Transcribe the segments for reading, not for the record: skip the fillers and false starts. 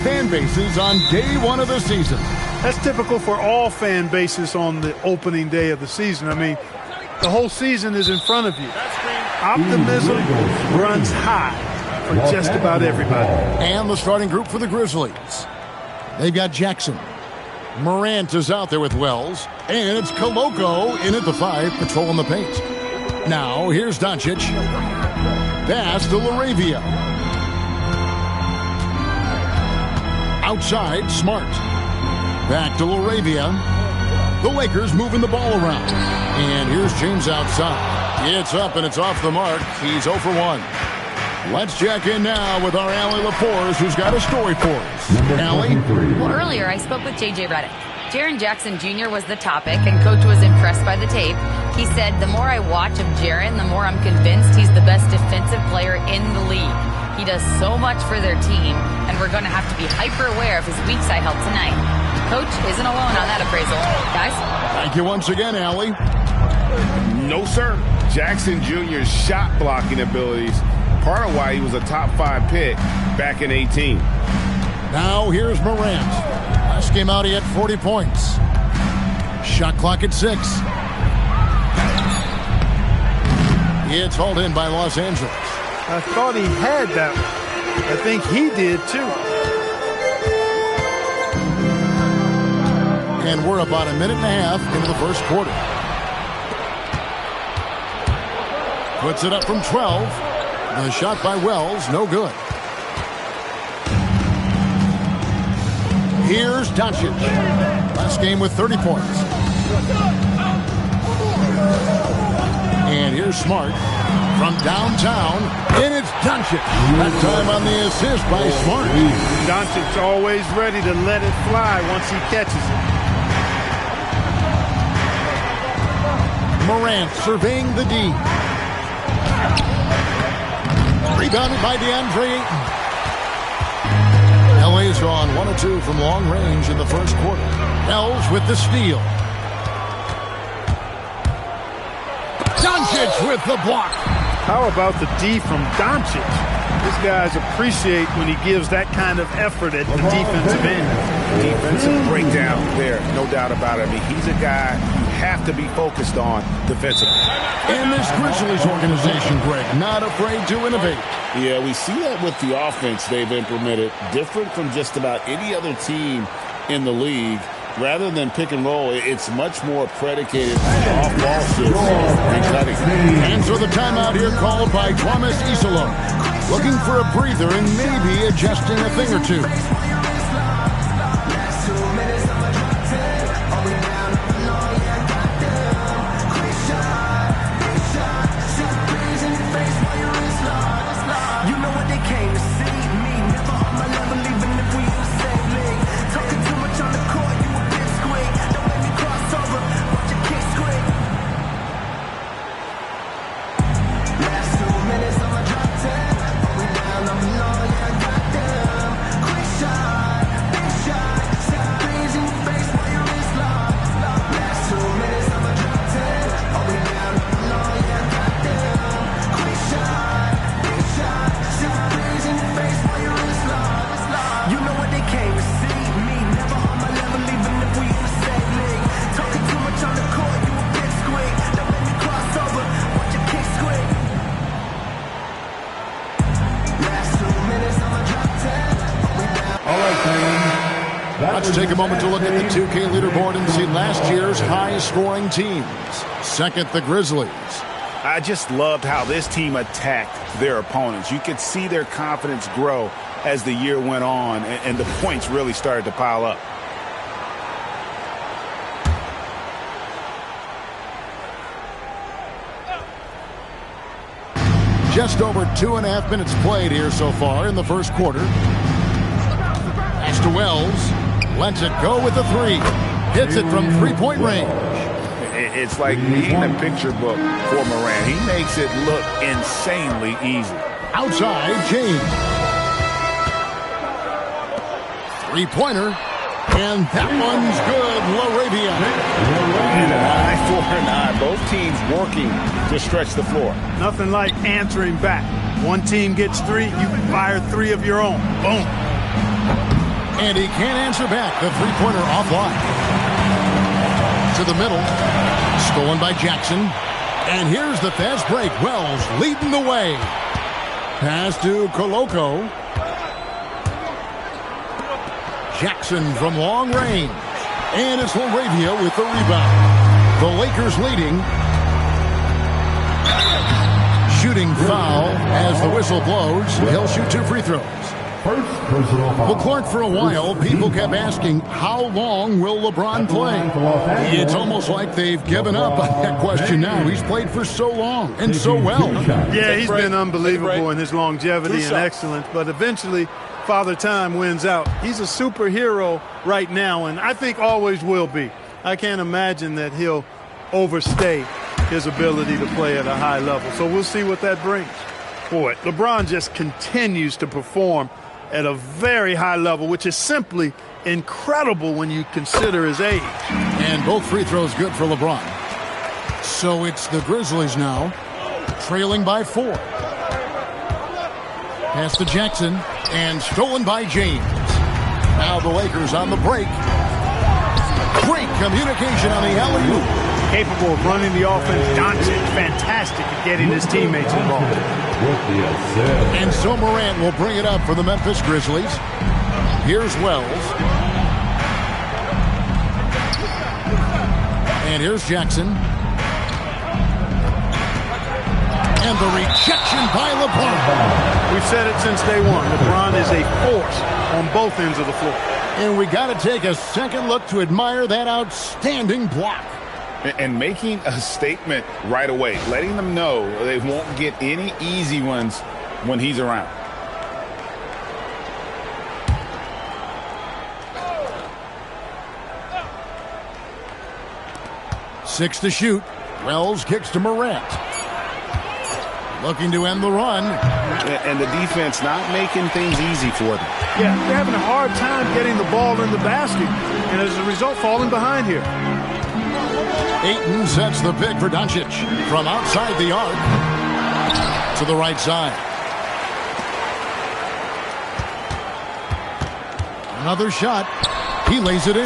fan bases on day one of the season. That's typical for all fan bases on the opening day of the season. I mean, the whole season is in front of you. Optimism runs high for just about everybody. And the starting group for the Grizzlies. They've got Jackson. Morant is out there with Wells. And it's Koloko in at the 5, patrolling the paint. Now, here's Doncic. Pass to LaRavia. Outside, Smart. Back to LaRavia. The Lakers moving the ball around. And here's James outside. It's up and it's off the mark. He's 0 for 1. Let's check in now with our Allie Laporte, who's got a story for us. Allie? Well, earlier I spoke with J.J. Redick. Jaren Jackson Jr. was the topic, and Coach was impressed by the tape. He said, the more I watch of Jaren, the more I'm convinced he's the best defensive player in the league. He does so much for their team, and we're going to have to be hyper-aware of his weak side help tonight. Coach isn't alone on that appraisal. Guys? Thank you once again, Allie. No, sir. Jackson Jr.'s shot blocking abilities, part of why he was a top 5 pick back in 18. Now here's Morant. Last game out, he had 40 points. Shot clock at 6. It's hauled in by Los Angeles. I thought he had that one. I think he did, too. And we're about a minute and a half into the first quarter. Puts it up from 12. The shot by Wells, no good. Here's Doncic. Last game with 30 points. And here's Smart from downtown. And it's Doncic. That time on the assist by Smart. Doncic's always ready to let it fly once he catches it. Morant surveying the D. Rebounded by DeAndre Ayton. LA's gone 1 of 2 from long range in the first quarter. Wells with the steal. Doncic with the block. How about the D from Doncic? These guys appreciate when he gives that kind of effort at the defensive end. Defensive breakdown there, no doubt about it. I mean, he's a guy you have to be focused on defensively. And this Grizzlies organization, Greg, not afraid to innovate. Yeah, we see that with the offense they've implemented, different from just about any other team in the league. Rather than pick and roll, it's much more predicated on off-ball shifts and cutting. And so the timeout here called by Thomas Isola. Looking for a breather and maybe adjusting a thing or two. Let's take a moment to look at the 2K leaderboard and see last year's high-scoring teams. Second, the Grizzlies. I just loved how this team attacked their opponents. You could see their confidence grow as the year went on, and the points really started to pile up. Just over 2.5 minutes played here so far in the first quarter. Pass to Wells. Lets it go with the 3. Hits it from three-point range. It's like reading a picture book for Morant. He makes it look insanely easy. Outside, James. Three-pointer. And that one's good. LaRavia. And an eye for an eye. Both teams working to stretch the floor. Nothing like answering back. One team gets 3, you can fire 3 of your own. Boom. And he can't answer back. The three-pointer offline. To the middle. Stolen by Jackson. And here's the fast break. Wells leading the way. Pass to Koloko. Jackson from long range. And it's Laravia with the rebound. The Lakers leading. Shooting foul as the whistle blows. He'll shoot 2 free throws. Well, Clark, for a while, people kept asking, how long will LeBron play? It's almost like they've given up on that question now. He's played for so long and so well. Yeah, he's been unbelievable in his longevity and excellence, but eventually Father Time wins out. He's a superhero right now, and I think always will be. I can't imagine that he'll overstay his ability to play at a high level. So we'll see what that brings. Boy, LeBron just continues to perform at a very high level, which is simply incredible when you consider his age. And both free throws good for LeBron. So it's the Grizzlies now, trailing by 4. Pass to Jackson, and stolen by James. Now the Lakers on the break. Great communication on the alley-oop. Capable of running the offense. Doncic, fantastic at getting his teammates involved. And so Morant will bring it up for the Memphis Grizzlies. Here's Wells. And here's Jackson. And the rejection by LeBron. We've said it since day one. LeBron is a force on both ends of the floor. And we got to take a second look to admire that outstanding block. And making a statement right away, letting them know they won't get any easy ones when he's around. Six to shoot. Wells kicks to Morant. Looking to end the run. And the defense not making things easy for them. Yeah, they're having a hard time getting the ball in the basket. And as a result, falling behind here. Ayton sets the pick for Doncic from outside the arc to the right side. Another shot. He lays it in.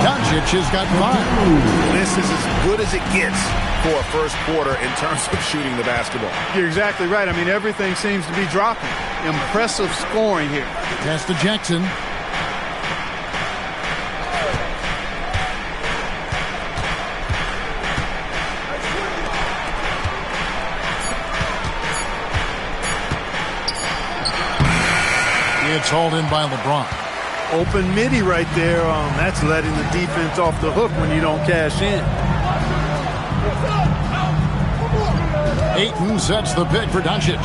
Doncic has got 5. This is as good as it gets for a first quarter in terms of shooting the basketball. You're exactly right. I mean, everything seems to be dropping. Impressive scoring here. Pass to Jackson. It's hauled in by LeBron. Open midi right there. That's letting the defense off the hook when you don't cash in. Ayton sets the pick for Doncic.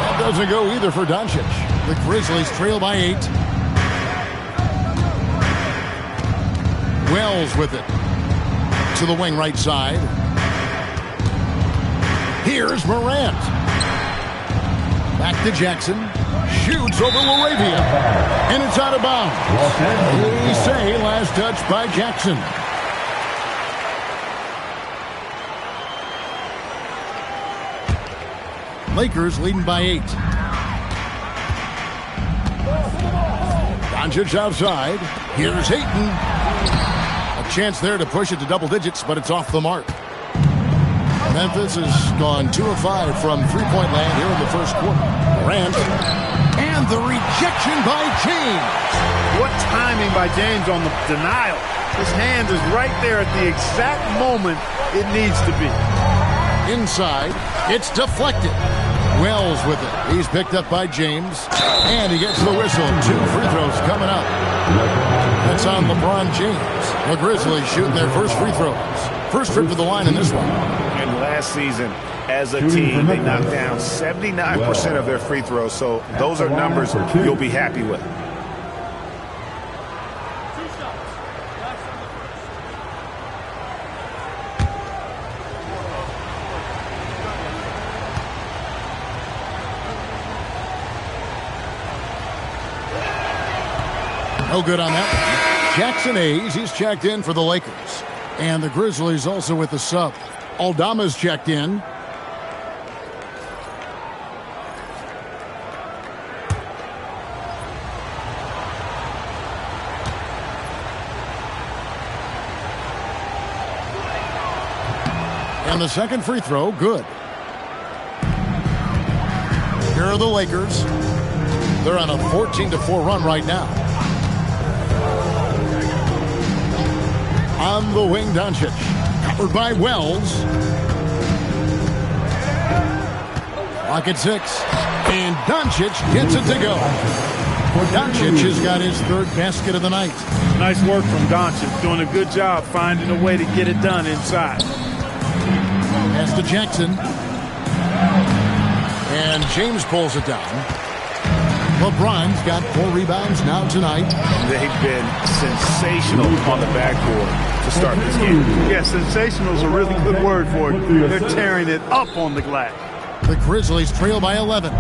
That doesn't go either for Doncic. The Grizzlies trail by 8. Wells with it. To the wing right side. Here's Morant. Back to Jackson. Shoots over Laravia. And it's out of bounds. We say last touch by Jackson. Lakers leading by 8. Doncic outside. Here's Ayton. A chance there to push it to double digits, but it's off the mark. Memphis has gone 2 of 5 from three-point land here in the first quarter. Morant. And the rejection by James. What timing by James on the denial. His hand is right there at the exact moment it needs to be. Inside. It's deflected. Wells with it. He's picked up by James. And he gets the whistle. 2 free throws coming up. That's on LeBron James. The Grizzlies shooting their first free throws. First trip to the line in this one. And last season, as a team, they knocked down 79% of their free throws. So those are numbers you'll be happy with. No good on that one. Jackson Hayes, he's checked in for the Lakers. And the Grizzlies also with the sub. Aldama's checked in. And the second free throw, good. Here are the Lakers. They're on a 14-4 run right now. On the wing, Doncic. Covered by Wells. Clock at 6. And Doncic gets it to go. Doncic has got his third basket of the night. Nice work from Doncic. Doing a good job finding a way to get it done inside. Pass to Jackson. And James pulls it down. LeBron's got 4 rebounds now tonight. They've been sensational on the backcourt to start this game. Yeah, sensational is a really good word for it. They're tearing it up on the glass. The Grizzlies trail by 11.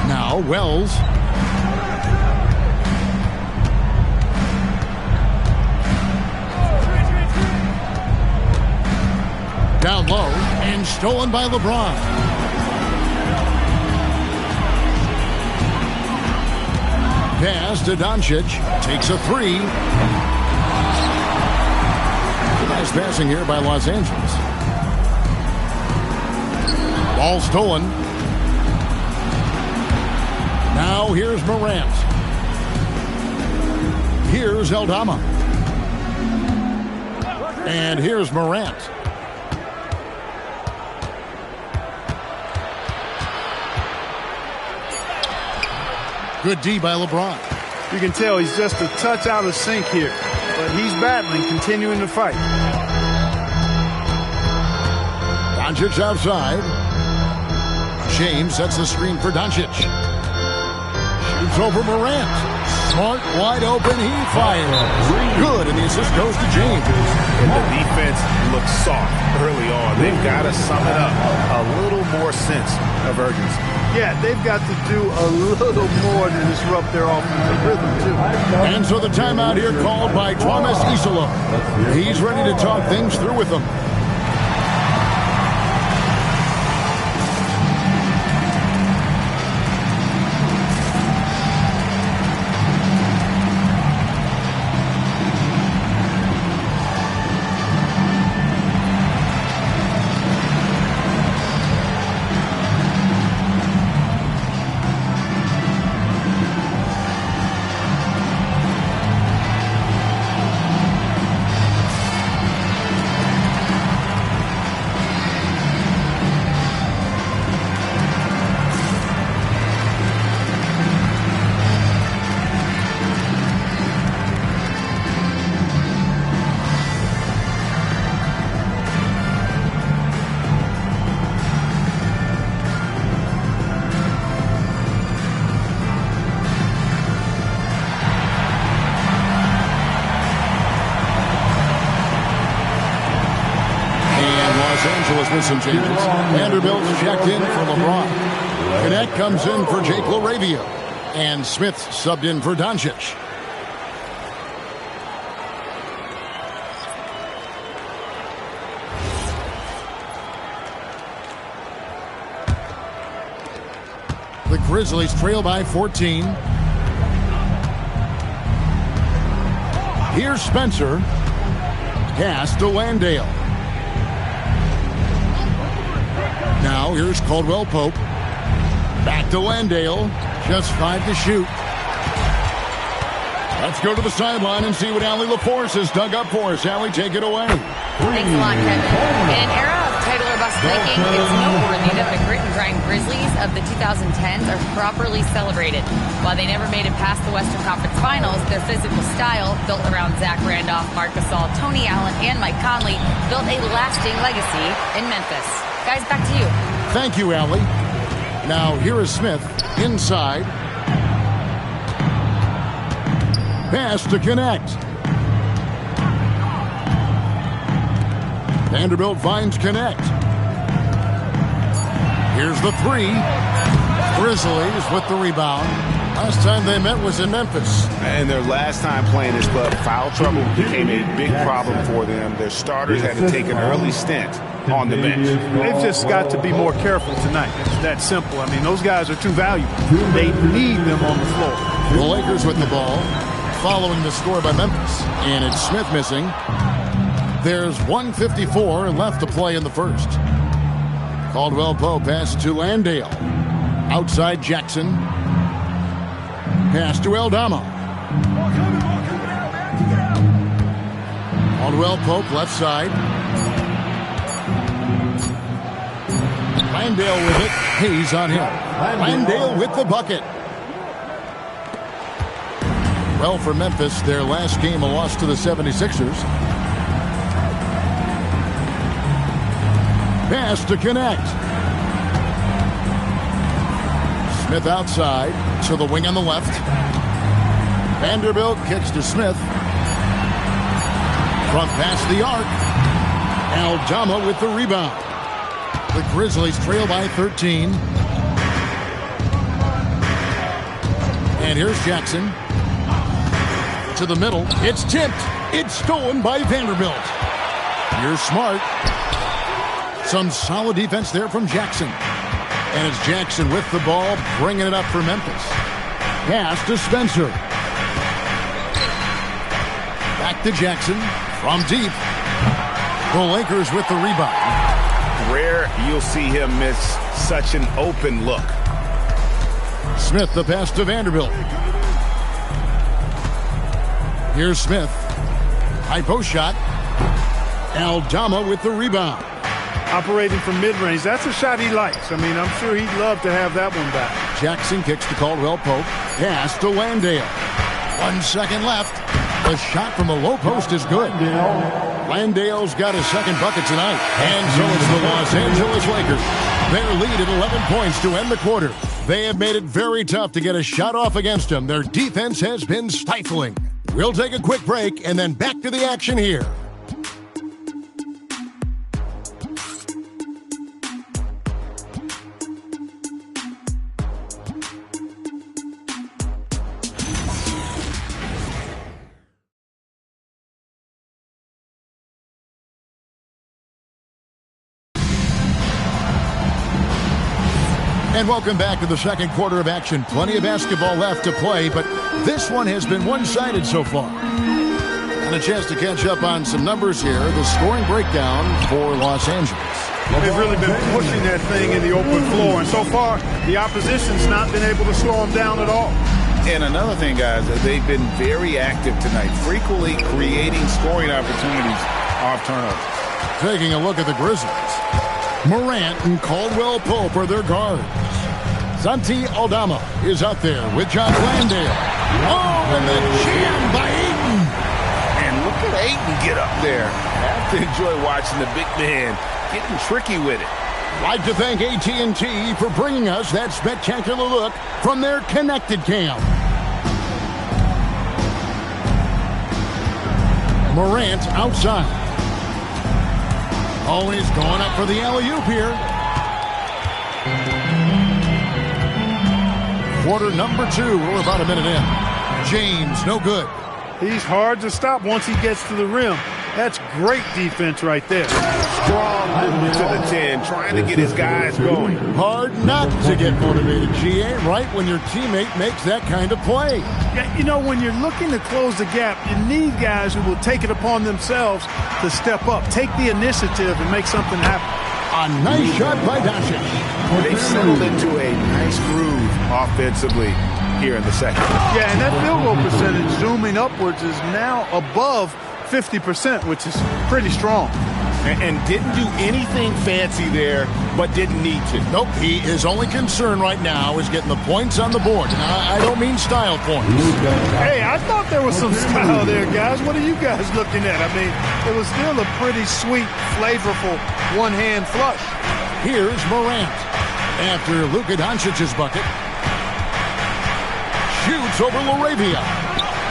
Now Wells. Down low and stolen by LeBron. Pass to Doncic. Takes a 3. Nice passing here by Los Angeles. Ball stolen. Now here's Morant. Here's Aldama. And here's Morant. Good D by LeBron. You can tell he's just a touch out of sync here, but he's battling, continuing to fight. Doncic outside. James sets the screen for Doncic. Shoots over Morant. Smart, wide open, he fires. Good, and the assist goes to James. And the defense looks soft early on. They've got to sum it up. A little more sense of urgency. Yeah, they've got to do a little more to disrupt their offensive rhythm, too. And so the timeout here called by Thomas Isola. He's ready to talk things through with them. With some changes. Vanderbilt's checked in for LeBron. Cadet comes in for Jake LaRavia. And Smith subbed in for Doncic. The Grizzlies trail by 14. Here's Spencer. Pass to Landale. Now here's Caldwell Pope. Back to Landale. Just 5 to shoot. Let's go to the sideline and see what Allie LaForce has dug up for us. Allie, take it away. Thanks a lot, Kevin. In an era of title or bust making, it's noteworthy that the grit and grind Grizzlies of the 2010s are properly celebrated. While they never made it past the Western Conference Finals, their physical style, built around Zach Randolph, Marc Gasol, Tony Allen, and Mike Conley, built a lasting legacy in Memphis. Guys, back to you. Thank you, Allie. Now, here is Smith inside. Pass to connect. Vanderbilt finds connect. Here's the 3. Grizzlies with the rebound. Last time they met was in Memphis. And their last time playing this club, foul trouble became a big problem for them. Their starters had to take an early stint on the bench. They've just got to be more careful tonight. It's that simple. I mean, those guys are too valuable. They need them on the floor. The Lakers with the ball, following the score by Memphis. And it's Smith missing. There's 1:54 left to play in the first. Caldwell Pope pass to Landale. Outside Jackson. Pass to Aldama. Caldwell Pope left side. Landale with it. Hayes on him. Landale with the bucket. Well, for Memphis, their last game a loss to the 76ers. Pass to connect. Smith outside to the wing on the left. Vanderbilt kicks to Smith. Front pass the arc. Aldama with the rebound. The Grizzlies trail by 13. And here's Jackson. To the middle. It's tipped. It's stolen by Vanderbilt. You're smart. Some solid defense there from Jackson. And it's Jackson with the ball, bringing it up for Memphis. Pass to Spencer. Back to Jackson from deep. The Lakers with the rebound. Rare you'll see him miss such an open look. Smith the pass to Vanderbilt. Here's Smith. High post shot. Aldama with the rebound. Operating from mid-range. That's a shot he likes. I mean, I'm sure he'd love to have that one back. Jackson kicks to Caldwell Pope. Pass to Landale. 1 second left. The shot from the low post is good. Landale's got his second bucket tonight. And so it's the Los Angeles Lakers. Their lead at 11 points to end the quarter. They have made it very tough to get a shot off against them. Their defense has been stifling. We'll take a quick break and then back to the action here. And welcome back to the second quarter of action. Plenty of basketball left to play, but this one has been one-sided so far. And a chance to catch up on some numbers here. The scoring breakdown for Los Angeles. They've really been pushing that thing in the open floor, and so far the opposition's not been able to slow them down at all. And another thing, guys, they've been very active tonight, frequently creating scoring opportunities off turnovers. Taking a look at the Grizzlies. Morant and Caldwell Pope are their guards. Santi Aldama is out there with John Landale. Oh, and the jam by Ayton. And look at Ayton get up there. I have to enjoy watching the big man getting tricky with it. Like to thank AT&T for bringing us that spectacular look from their connected cam. Morant outside. Oh, he's going up for the alley-oop here. Quarter number 2. We're about a minute in. James, no good. He's hard to stop once he gets to the rim. That's great defense right there. Strong movement to the 10, trying to get his guys going. Hard not to get motivated, GA, right when your teammate makes that kind of play. Yeah, you know, when you're looking to close the gap, you need guys who will take it upon themselves to step up, take the initiative, and make something happen. A nice shot by Doncic. They've settled into a nice groove offensively here in the second. Yeah, and that field goal percentage zooming upwards is now above 50%, which is pretty strong. And didn't do anything fancy there, but didn't need to. Nope, his only concern right now is getting the points on the board. And I don't mean style points. Hey, I thought there was some style there, guys. What are you guys looking at? I mean, it was still a pretty sweet, flavorful one-hand flush. Here's Morant. After Luka Doncic's bucket. Shoots over Laravia.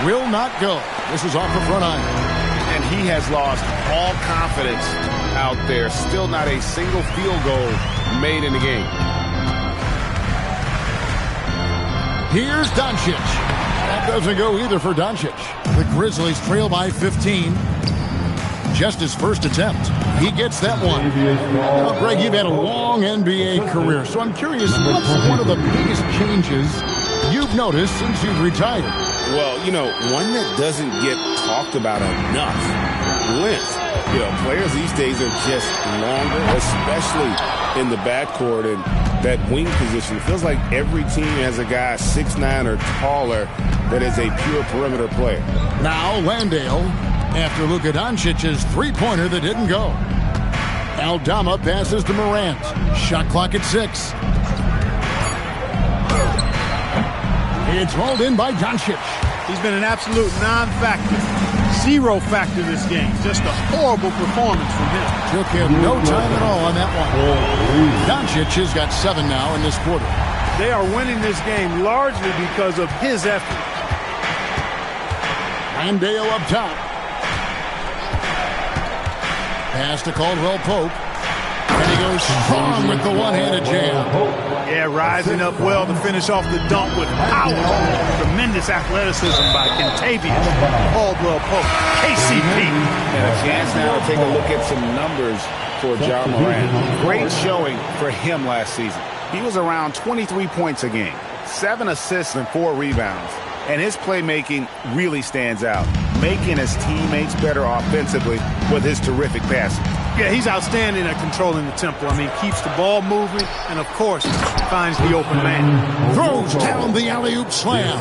Will not go. This is off the front iron. And he has lost all confidence out there. Still not a single field goal made in the game. Here's Doncic. That doesn't go either for Doncic. The Grizzlies trail by 15. Just his first attempt. He gets that one. Now, Greg, you've had a long NBA career, so I'm curious, what's one of the biggest changes you've noticed since you've retired? Well, you know, one that doesn't get talked about enough length. Players these days are just longer, especially in the backcourt and that wing position. It feels like every team has a guy 6'9" or taller that is a pure perimeter player. Now Landale after Luka Doncic's three-pointer that didn't go. Aldama passes to Morant. Shot clock at 6. It's rolled in by Doncic. He's been an absolute non-factor. Zero factor this game. Just a horrible performance from him. Took him no time at all on that one. Doncic has got 7 now in this quarter. They are winning this game largely because of his effort. Landale up top. Pass to Caldwell Pope. And he goes strong with the one-handed jam. Yeah, rising up well to finish off the dunk with power. Tremendous athleticism by Kentavious Caldwell Pope. KCP. And a chance now to take a look at some numbers for Ja Morant. Great showing for him last season. He was around 23 points a game, 7 assists and 4 rebounds. And his playmaking really stands out, making his teammates better offensively with his terrific passing. Yeah, he's outstanding at controlling the tempo. I mean, keeps the ball moving and, of course, finds the open man. Throws down the alley-oop slam.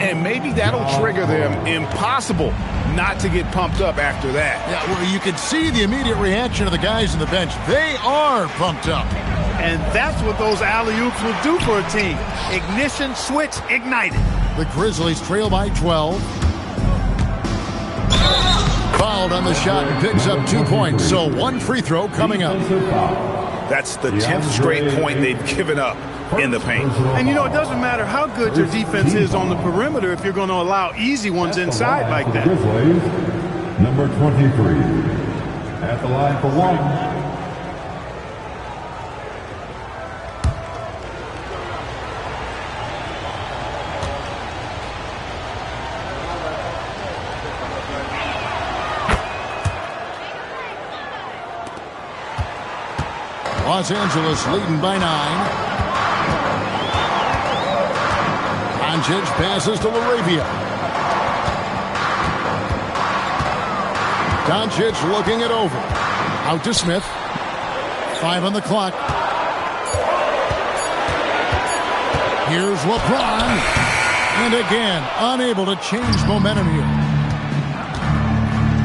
And maybe that'll trigger them. Impossible not to get pumped up after that. Yeah, well, you can see the immediate reaction of the guys on the bench. They are pumped up. And that's what those alley-oops will do for a team. Ignition, switch, ignited. The Grizzlies trail by 12. Fouled on the shot and picks up 2 points. So 1 free throw coming up. That's the 10th straight point they've given up in the paint. And, it doesn't matter how good your defense is on the perimeter if you're going to allow easy ones inside like that. Grizzlies, number 23. At the line for 1. Los Angeles leading by 9. Doncic passes to LaRavia. Doncic looking it over. Out to Smith. 5 on the clock. Here's LeBron. And again, unable to change momentum here.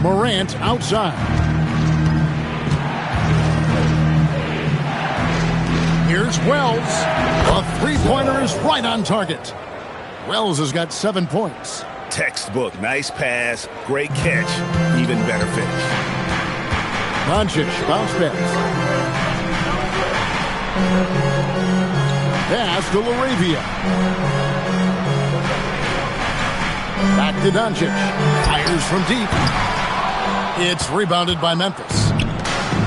Morant outside. Here's Wells. A three-pointer is right on target. Wells has got 7 points. Textbook. Nice pass. Great catch. Even better finish. Doncic bounce pass. Pass to LaRavia. Back to Doncic. Fires from deep. It's rebounded by Memphis.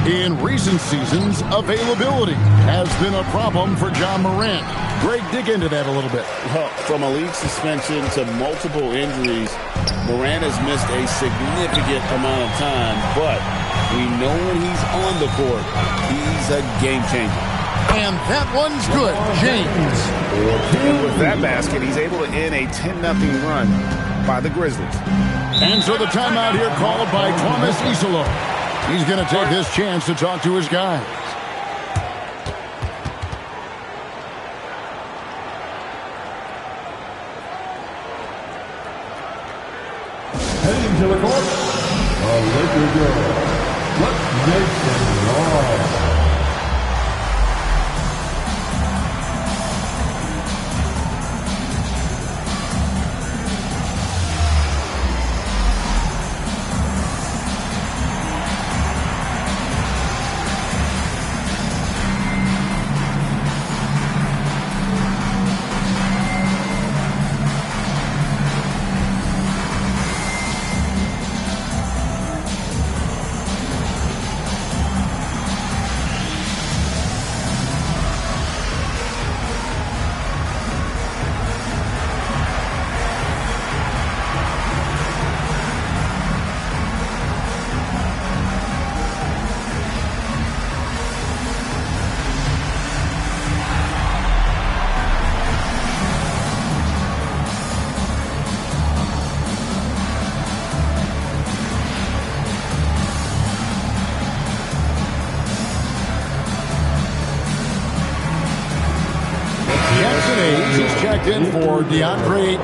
In recent seasons, availability has been a problem for Ja Morant. Greg, dig into that a little bit. Well, from a league suspension to multiple injuries, Morant has missed a significant amount of time, but we know when he's on the court, he's a game changer. And that one's good, James. And with that basket, he's able to end a 10-0 run by the Grizzlies. And so the timeout here called by Thomas Isolo. He's going to take this chance to talk to his guys. Heading to the court, a Laker girl. Let's make some noise. Jackson Hayes is checked in for DeAndre.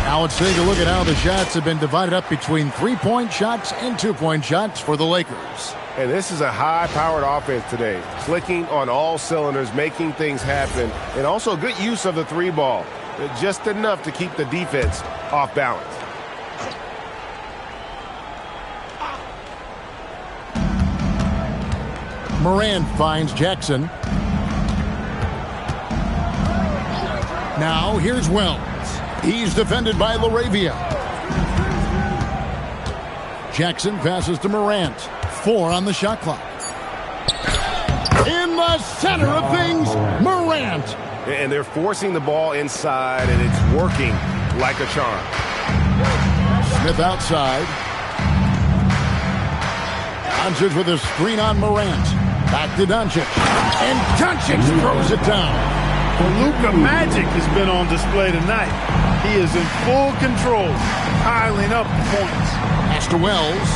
Now let's take a look at how the shots have been divided up between 3-point shots and 2-point shots for the Lakers. And this is a high-powered offense today. Clicking on all cylinders, making things happen, and also good use of the 3-ball. Just enough to keep the defense off balance. Morant finds Jackson. Now here's Wells. He's defended by LaRavia. Jackson passes to Morant. 4 on the shot clock. In the center of things, Morant. And they're forcing the ball inside, and it's working like a charm. Smith outside. Doncic with a screen on Morant. Back to Doncic. And Doncic throws it down. Luka Magic has been on display tonight. He is in full control, piling up points. Pass to Wells.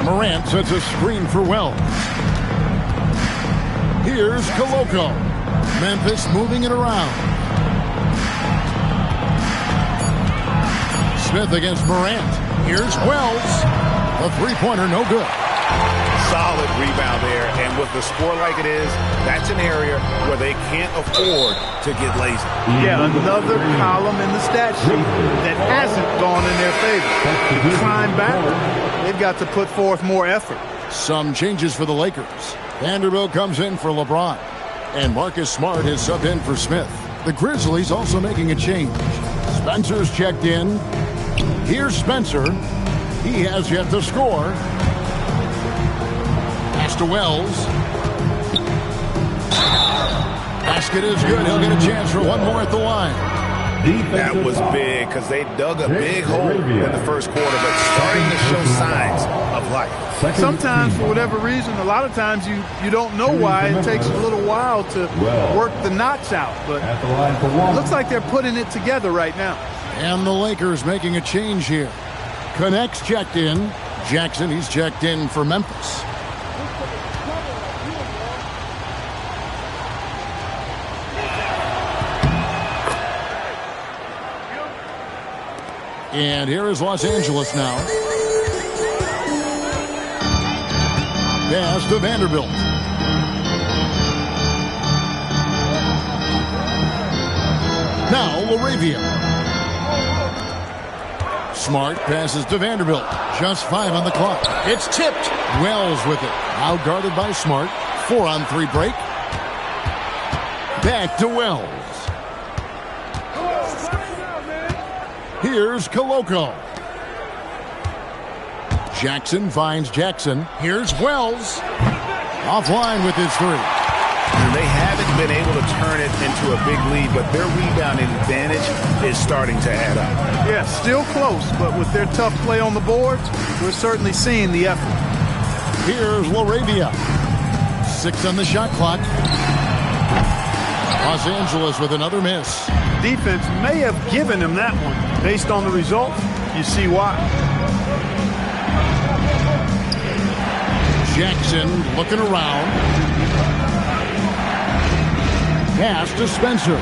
Morant sets a screen for Wells. Here's Koloko. Memphis moving it around. Smith against Morant. Here's Wells. The three-pointer, no good. Solid rebound there, and with the score like it is, that's an area where they can't afford to get lazy. Yeah, another column in the stat sheet that hasn't gone in their favor. To climb back, they've got to put forth more effort. Some changes for the Lakers. Vanderbilt comes in for LeBron, and Marcus Smart is subbed in for Smith. The Grizzlies also making a change. Spencer's checked in. Here's Spencer. He has yet to score. Pass to Wells. Basket is good. He'll get a chance for one more at the line. That was big because they dug a big hole in the first quarter, but starting to show signs of life. Sometimes, for whatever reason, a lot of times you don't know why. It takes a little while to work the knots out. But it looks like they're putting it together right now. And the Lakers making a change here. Connects checked in. Jackson, he's checked in for Memphis. And here is Los Angeles now. Pass to Vanderbilt. Now LaRavia. Smart passes to Vanderbilt. Just 5 on the clock. It's tipped. Wells with it. Out guarded by Smart. 4-on-3 break. Back to Wells. Here's Koloko. Jackson finds Jackson. Here's Wells. Offline with his 3. They haven't been able to turn it into a big lead, but their rebounding advantage is starting to add up. Yeah, still close, but with their tough play on the boards, we're certainly seeing the effort. Here's LaRavia. 6 on the shot clock. Los Angeles with another miss. Defense may have given him that one. Based on the result, you see why. Jackson looking around. Pass to Spencer.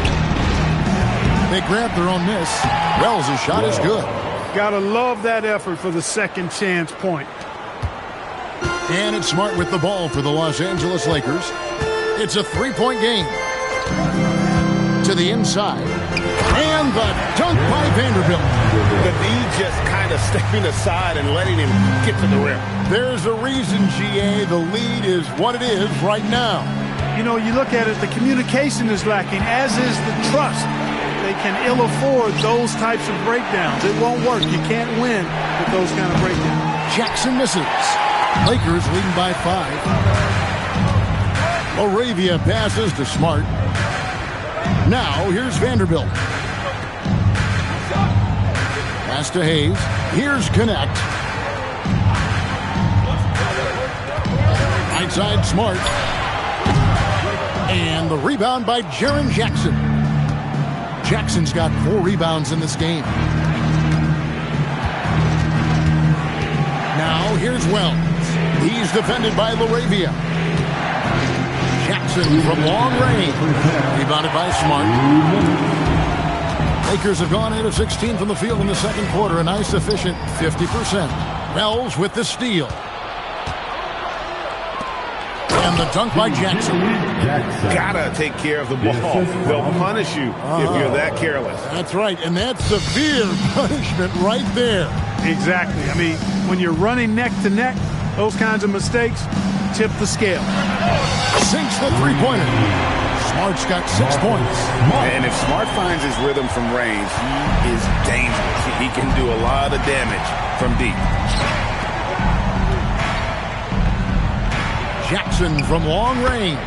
They grab their own miss. Wells' shot is good. Gotta love that effort for the second chance point. And it's Smart with the ball for the Los Angeles Lakers. It's a 3-point game. To the inside. And the dunk by Vanderbilt. The D just kind of stepping aside and letting him get to the rim. There's a reason, GA, the lead is what it is right now. You know, you look at it, the communication is lacking, as is the trust. They can ill afford those types of breakdowns. It won't work. You can't win with those kind of breakdowns. Jackson misses. Lakers leading by 5. LaRavia passes to Smart. Now, here's Vanderbilt. Pass to Hayes. Here's Connect. Right side, Smart. And the rebound by Jaren Jackson. Jackson's got 4 rebounds in this game. Now, here's Wells. He's defended by LaRavia. Jackson from long range. Rebounded by Smart. Lakers have gone 8 of 16 from the field in the second quarter. A nice efficient 50%. Wells with the steal. And the dunk by Jackson. Gotta take care of the ball. They'll punish you if you're that careless. That's right, and that's severe punishment right there. Exactly. I mean, when you're running neck to neck, those kinds of mistakes tip the scale. Sinks the three-pointer. Smart's got 6 points. And if Smart finds his rhythm from range, he is dangerous. He can do a lot of damage from deep. Jackson from long range.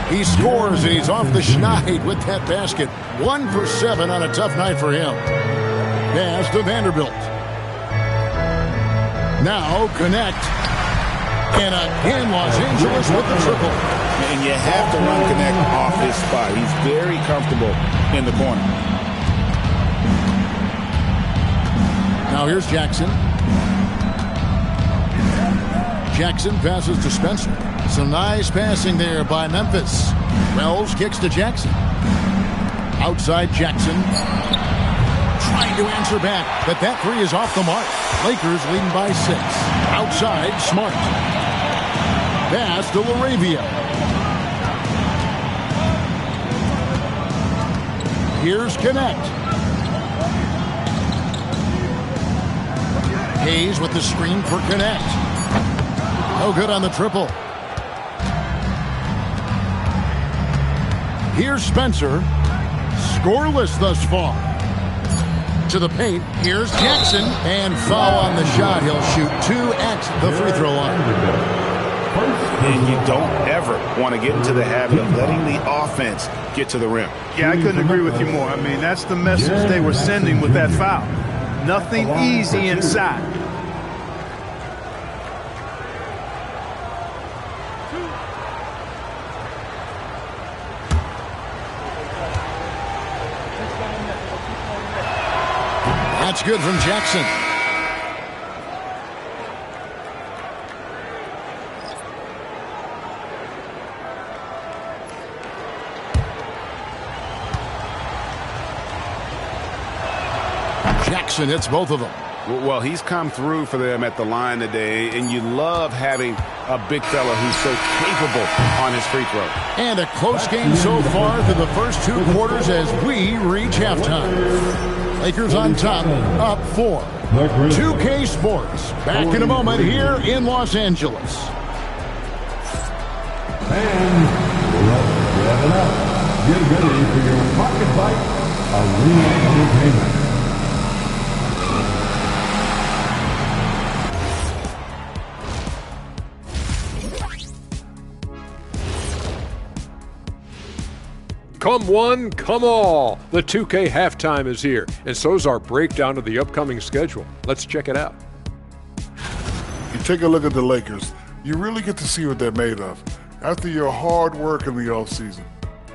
He scores, and he's off the schneid with that basket. 1 for 7 on a tough night for him. Pass to Vanderbilt. Now connect. And again, Los Angeles with the triple. And you have to run connect off his spot. He's very comfortable in the corner. Now here's Jackson. Jackson passes to Spencer. Some nice passing there by Memphis. Wells kicks to Jackson. Outside Jackson. Trying to answer back, but that three is off the mark. Lakers leading by 6. Outside, Smart. Pass to LaRavia. Here's Connect. Hayes with the screen for Connect. No good on the triple. Here's Spencer. Scoreless thus far. To the paint. Here's Jackson. And foul on the shot. He'll shoot 2 at the free throw line. And you don't ever want to get into the habit of letting the offense get to the rim. Yeah, I couldn't agree with you more. I mean, that's the message they were sending with that foul. Nothing easy inside. That's good from Jackson. Jackson hits both of them. Well, he's come through for them at the line today, and you love having a big fella who's so capable on his free throw. And a close game so far through the first 2 quarters as we reach halftime. Lakers on top, up 4. 2K Sports, back in a moment here in Los Angeles. And let's rev it up. Get ready for your pocket bite arena entertainment. Come one, come all. The 2K halftime is here, and so's our breakdown of the upcoming schedule. Let's check it out. You take a look at the Lakers, you really get to see what they're made of after your hard work in the offseason.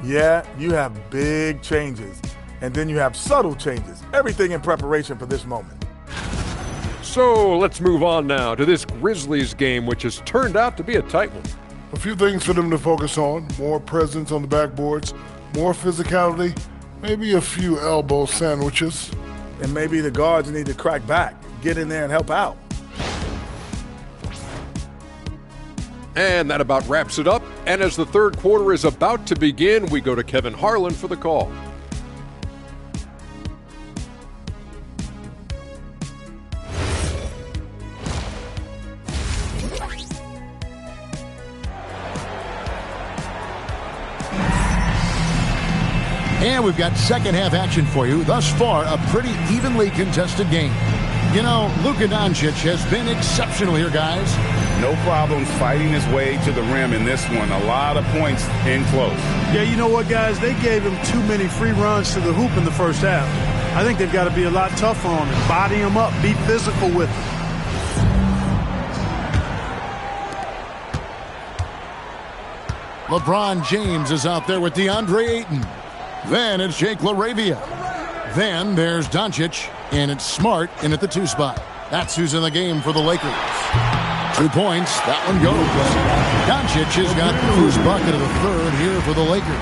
Yeah, you have big changes, and then you have subtle changes. Everything in preparation for this moment. So let's move on now to this Grizzlies game, which has turned out to be a tight one. A few things for them to focus on: more presence on the backboards, more physicality, maybe a few elbow sandwiches. And maybe the guards need to crack back, get in there and help out. And that about wraps it up. And as the third quarter is about to begin, we go to Kevin Harlan for the call. And we've got second half action for you. Thus far, a pretty evenly contested game. You know, Luka Doncic has been exceptional here, guys. No problems fighting his way to the rim in this one. A lot of points in close. Yeah, you know what, guys? They gave him too many free runs to the hoop in the first half. I think they've got to be a lot tougher on him. Body him up. Be physical with him. LeBron James is out there with DeAndre Ayton. Then it's Jake LaRavia. Then there's Doncic, and it's Smart in at the 2 spot. That's who's in the game for the Lakers. 2 points. That one goes. Doncic has got the first bucket of the third here for the Lakers.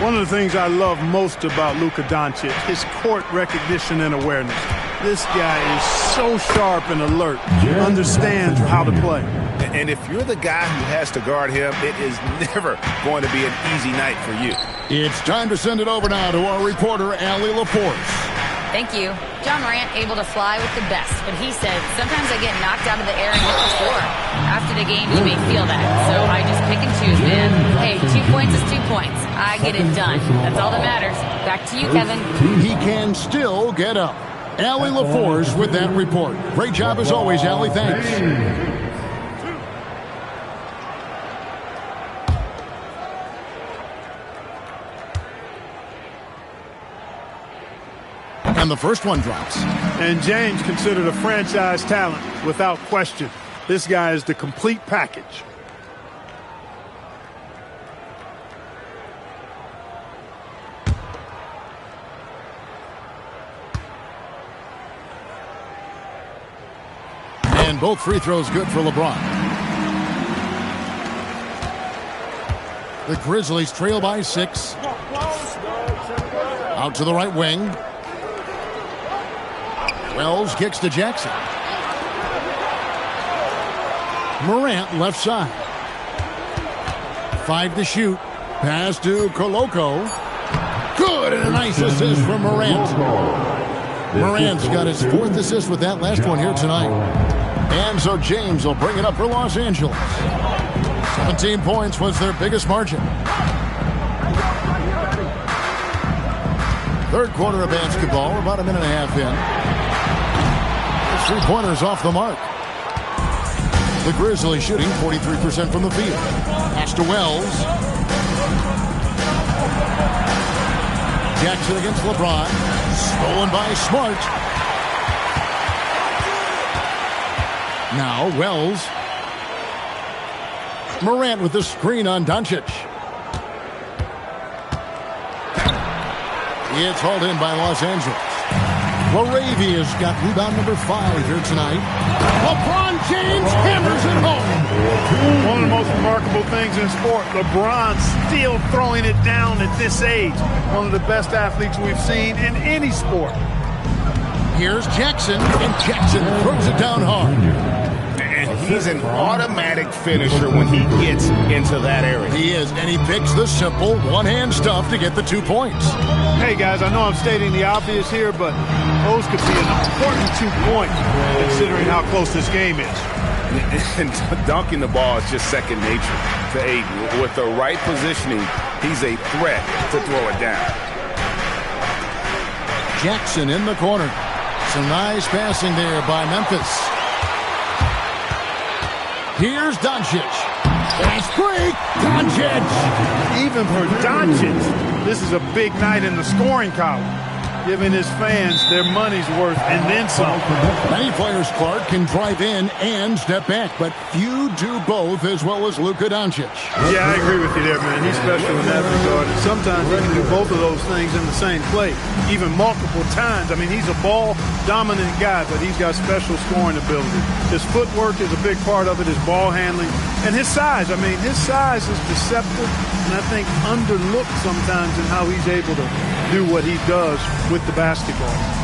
One of the things I love most about Luka Doncic, his court recognition and awareness. This guy is so sharp and alert, understands how to play. And if you're the guy who has to guard him, it is never going to be an easy night for you. It's time to send it over now to our reporter, Allie LaForce. Thank you. John Morant able to fly with the best, but he said, sometimes I get knocked out of the air and hit the floor. After the game, you may feel that, so I just pick and choose, man. Hey, 2 points is 2 points. I get it done. That's all that matters. Back to you, Kevin. He can still get up. Allie LaForce with that report. Great job as always, Allie. Thanks. And the first one drops. And James considered a franchise talent without question. This guy is the complete package. And both free throws good for LeBron. The Grizzlies trail by 6. Out to the right wing. Wells kicks to Jackson. Morant left side. 5 to shoot. Pass to Koloko. Good, and a nice assist from Morant. Morant's got his 4th assist with that last one here tonight. And so James will bring it up for Los Angeles. 17 points was their biggest margin. Third quarter of basketball. We're about a minute and a half in. 3-pointers off the mark. The Grizzlies shooting 43% from the field. Pass to Wells. Jackson against LeBron. Stolen by Smart. Now Wells. Morant with the screen on Doncic. It's hauled in by Los Angeles. Laravia's got rebound number 5 here tonight. LeBron James hammers it home. One of the most remarkable things in sport, LeBron still throwing it down at this age. One of the best athletes we've seen in any sport. Here's Jackson, and Jackson throws it down hard. And he's an automatic finisher when he gets into that area. He is, and he picks the simple one-hand stuff to get the 2 points. Hey, guys, I know I'm stating the obvious here, but those could be an important 2 points considering how close this game is. And dunking the ball is just second nature to Aiden. With the right positioning, he's a threat to throw it down. Jackson in the corner. Some nice passing there by Memphis. Here's Doncic. Fast break. Doncic. Even for Doncic, this is a big night in the scoring column, giving his fans their money's worth and then some. Many players, Clark, can drive in and step back, but few do both as well as Luka Doncic. Yeah, I agree with you there, man. He's special in that regard. And sometimes he can do both of those things in the same play, even multiple times. I mean, he's a ball-dominant guy, but he's got special scoring ability. His footwork is a big part of it, his ball handling, and his size. I mean, his size is deceptive, and I think underlooked sometimes in how he's able to do what he does with the basketball.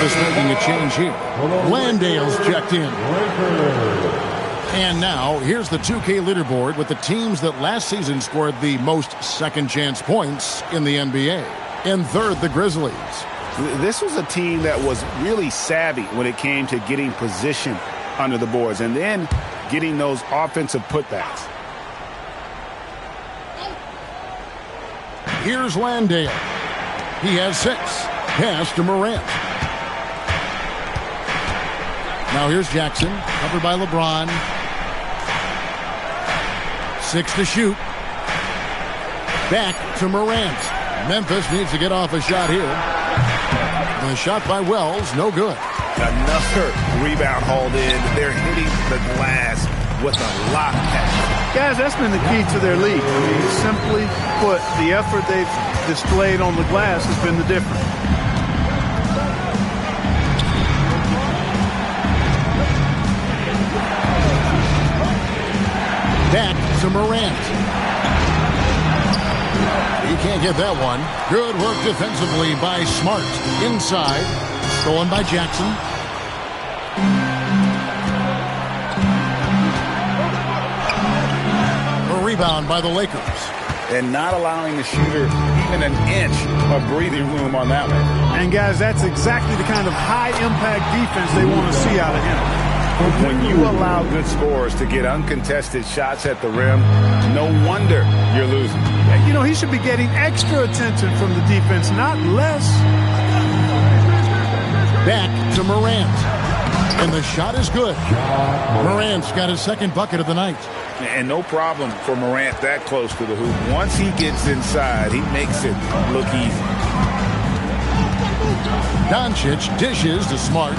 Making a change here. Landale's checked in. And now, here's the 2K leaderboard with the teams that last season scored the most second-chance points in the NBA. In third, the Grizzlies. This was a team that was really savvy when it came to getting position under the boards and then getting those offensive putbacks. Here's Landale. He has 6. Pass to Morant. Now here's Jackson, covered by LeBron. 6 to shoot. Back to Morant. Memphis needs to get off a shot here. The shot by Wells, no good. Another rebound hauled in. They're hitting the glass with a lot of passion. Guys, that's been the key to their league. I mean, simply put, the effort they've displayed on the glass has been the difference. Back to Morant. He can't get that one. Good work defensively by Smart. Inside. Stolen by Jackson. A rebound by the Lakers. And not allowing the shooter even an inch of breathing room on that one. And, guys, that's exactly the kind of high-impact defense they want to see out of him. When you allow good scorers to get uncontested shots at the rim, no wonder you're losing. You know, he should be getting extra attention from the defense, not less. Back to Morant. And the shot is good. Morant's got his second bucket of the night. And no problem for Morant that close to the hoop. Once he gets inside, he makes it look easy. Doncic dishes to Smart.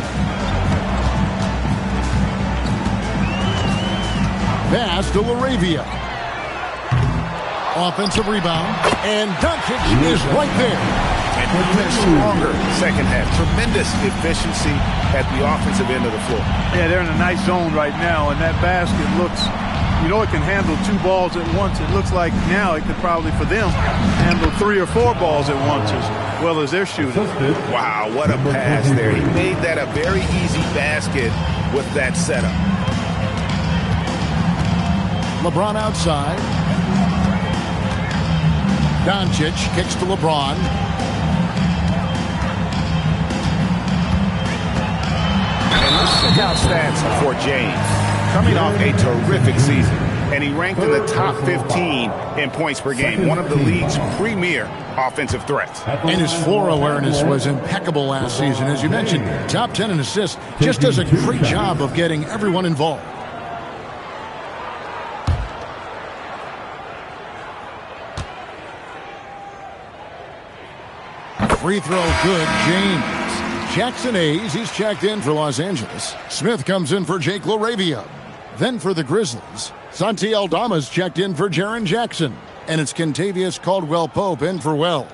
Pass to LaRavia. Offensive rebound. And Doncic is right there. And even stronger second half. Tremendous efficiency at the offensive end of the floor. Yeah, they're in a nice zone right now, and that basket looks, you know, it can handle 2 balls at once. It looks like now it could probably, for them, handle 3 or 4 balls at once as well as they're shooting. Wow, what a pass there. He made that a very easy basket with that setup. LeBron outside. Doncic kicks to LeBron. And let's check out stats for James. Coming off a terrific season, and he ranked in the top 15 in points per game, one of the league's premier offensive threats. And his floor awareness was impeccable last season. As you mentioned, top 10 in assists. Just does a great job of getting everyone involved. Free throw good, James. Jackson Hayes, he's checked in for Los Angeles. Smith comes in for Jake LaRavia. Then for the Grizzlies, Santi Aldama's checked in for Jaren Jackson. And it's Kentavious Caldwell-Pope in for Wells.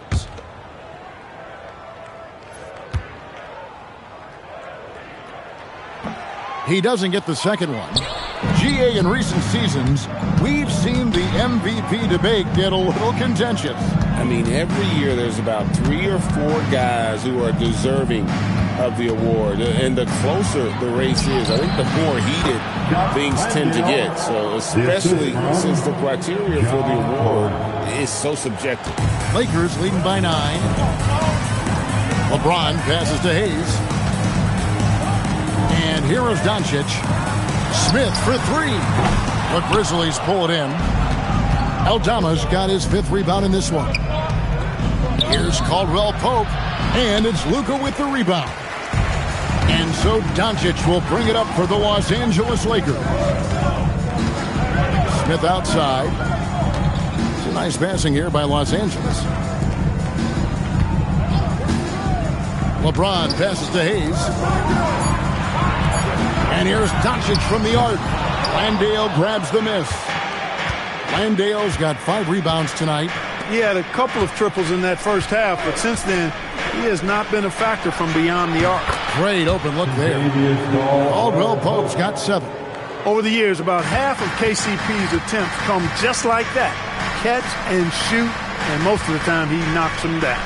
He doesn't get the second one. GA, in recent seasons, we've seen the MVP debate get a little contentious. I mean, every year there's about 3 or 4 guys who are deserving of the award. And the closer the race is, I think the more heated things tend to get. So especially since the criteria for the award is so subjective. Lakers leading by 9. LeBron passes to Hayes. And here is Doncic. Smith for 3. The Grizzlies pull it in. Aldama's got his 5th rebound in this one. Here's Caldwell-Pope. And it's Luka with the rebound. And so Doncic will bring it up for the Los Angeles Lakers. Smith outside. Some nice passing here by Los Angeles. LeBron passes to Hayes. And here's Doncic from the arc. Landale grabs the miss. Landale's got 5 rebounds tonight. He had a couple of triples in that first half, but since then, he has not been a factor from beyond the arc. Great open look there. Caldwell-Pope's got 7. Over the years, about half of KCP's attempts come just like that. Catch and shoot, and most of the time he knocks them down.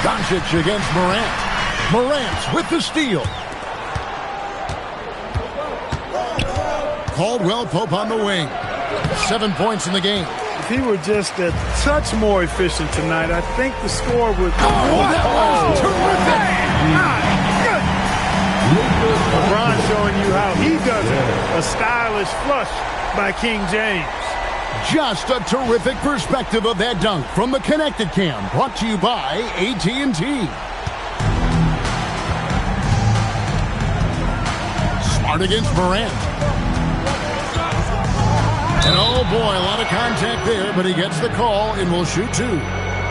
Doncic against Morant. Morant with the steal. Caldwell-Pope on the wing. 7 points in the game. If he were just a touch more efficient tonight, I think the score would... that was terrific! LeBron showing you how he does it. A stylish flush by King James. Just a terrific perspective of that dunk from the Connected Cam, brought to you by AT&T. Smart against Morant. And oh boy, a lot of contact there, but he gets the call and will shoot two.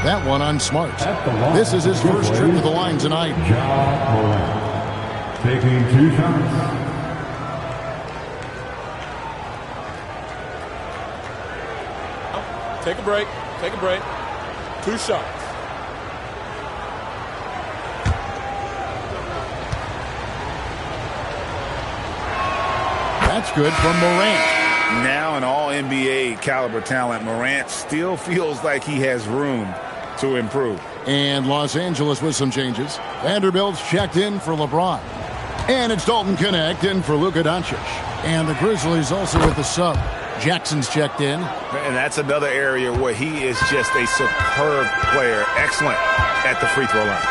That one on Smart. This is his first trip to the line tonight. Ja Morant taking 2 shots. Take a break. Take a break. 2 shots. That's good from Morant. Now an all-NBA caliber talent, Morant still feels like he has room to improve. And Los Angeles with some changes. Vanderbilt's checked in for LeBron. And it's Dalton Kunad in for Luka Doncic. And the Grizzlies also with the sub. Jackson's checked in. And that's another area where he is just a superb player. Excellent at the free throw line.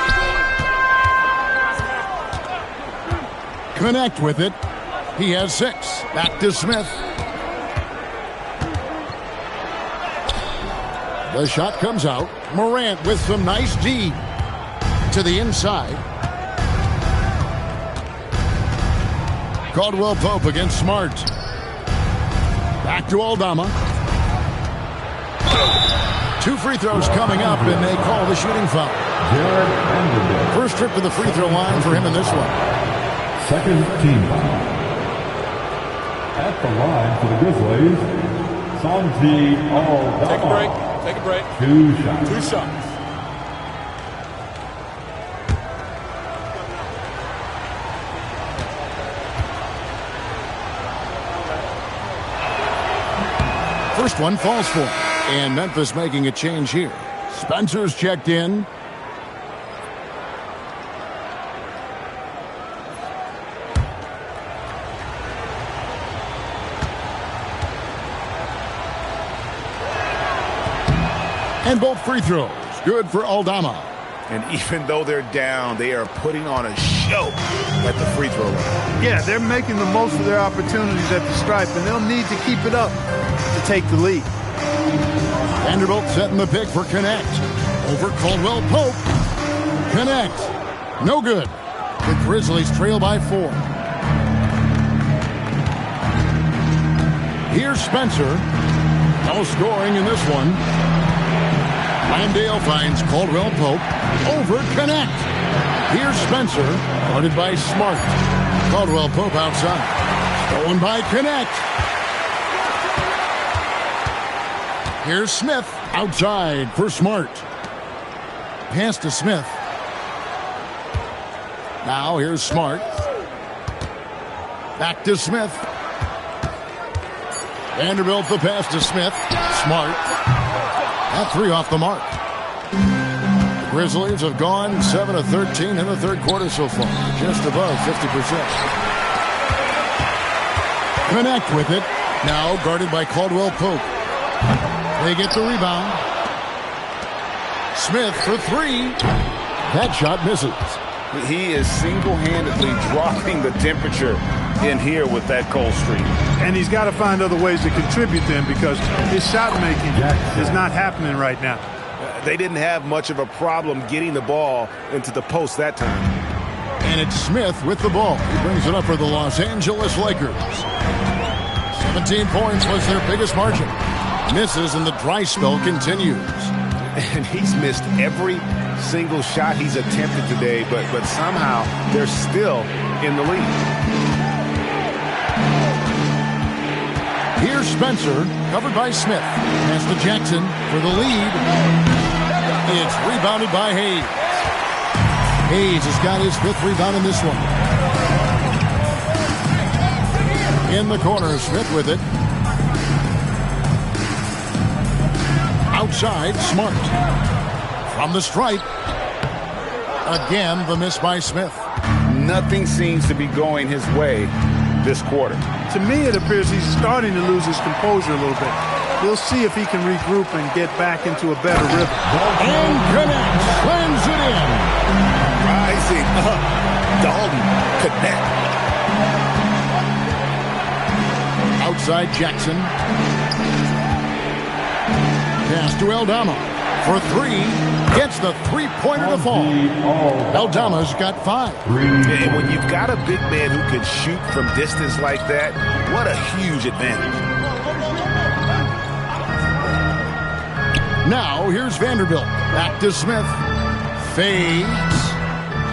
Connect with it. He has 6. Back to Smith. The shot comes out. Morant with some nice D to the inside. Caldwell Pope against Smart. Back to Aldama. 2 free throws coming up, and they call the shooting foul. First trip to the free throw line for him in this one. Second team foul. At the line for the Grizzlies, Santi Aldama. Take a break. Take a break. 2 shots. 2 shots. First one falls for him. And Memphis making a change here. Spencer's checked in. And both free throws. Good for Aldama. And even though they're down, they are putting on a show at the free throw line. Yeah, they're making the most of their opportunities at the stripe, and they'll need to keep it up to take the lead. Vanderbilt setting the pick for Connect. Over Caldwell Pope. Connect. No good. The Grizzlies trail by 4. Here's Spencer. No scoring in this one. Landale finds Caldwell Pope. Over Connect. Here's Spencer. Guarded by Smart. Caldwell Pope outside. Stolen by Connect. Here's Smith. Outside for Smart. Pass to Smith. Now here's Smart. Back to Smith. Vanderbilt the pass to Smith. Smart. That 3 off the mark. The Grizzlies have gone 7 of 13 in the third quarter so far. Just above 50%. Connect with it. Now guarded by Caldwell Pope. They get the rebound. Smith for 3. That shot misses. He is single-handedly dropping the temperature in here with that cold streak. And he's got to find other ways to contribute to him because his shot making is not happening right now. They didn't have much of a problem getting the ball into the post that time. And it's Smith with the ball. He brings it up for the Los Angeles Lakers. 17 points was their biggest margin. Misses and the dry spell continues. And he's missed every single shot he's attempted today, but somehow they're still in the lead. Here's Spencer, covered by Smith. Pass to Jackson for the lead. It's rebounded by Hayes. Hayes has got his 5th rebound in this one. In the corner, Smith with it. Outside, Smart. From the stripe. Again, the miss by Smith. Nothing seems to be going his way this quarter. To me, it appears he's starting to lose his composure a little bit. We'll see if he can regroup and get back into a better rhythm. And connects. Slams it in. Rising up. Dalton connect. Outside Jackson. Pass to Aldama for three. Gets the three-pointer to fall. Aldama's got 5. And when you've got a big man who can shoot from distance like that, what a huge advantage. Now here's Vanderbilt. Back to Smith. Fades.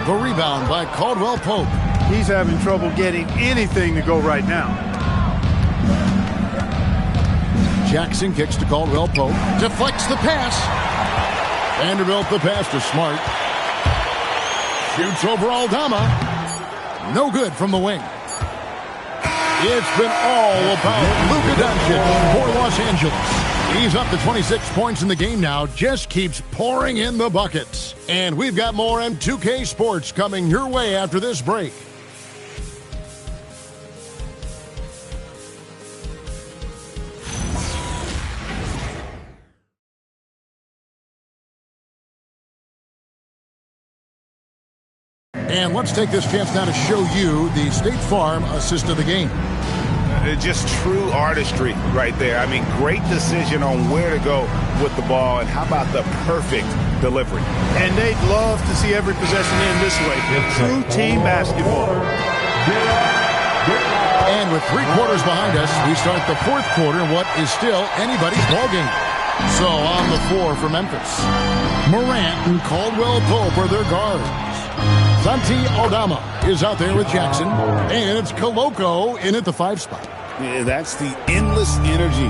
The rebound by Caldwell Pope. He's having trouble getting anything to go right now. Jackson kicks to Caldwell Pope. Deflects the pass. Vanderbilt the pass to Smart. Shoots over Aldama. No good from the wing. It's been all about Luka Doncic for Los Angeles. He's up to 26 points in the game now. Just keeps pouring in the buckets. And we've got more M2K Sports coming your way after this break. And let's take this chance now to show you the State Farm assist of the game. Just true artistry right there. I mean, great decision on where to go with the ball, and how about the perfect delivery? And they'd love to see every possession end this way. True team basketball. And with 3 quarters behind us, we start the 4th quarter in what is still anybody's ball game. So on the floor for Memphis, Morant and Caldwell Pope are their guards. Santi Aldama is out there with Jackson, and it's Koloko in at the 5 spot. Yeah, that's the endless energy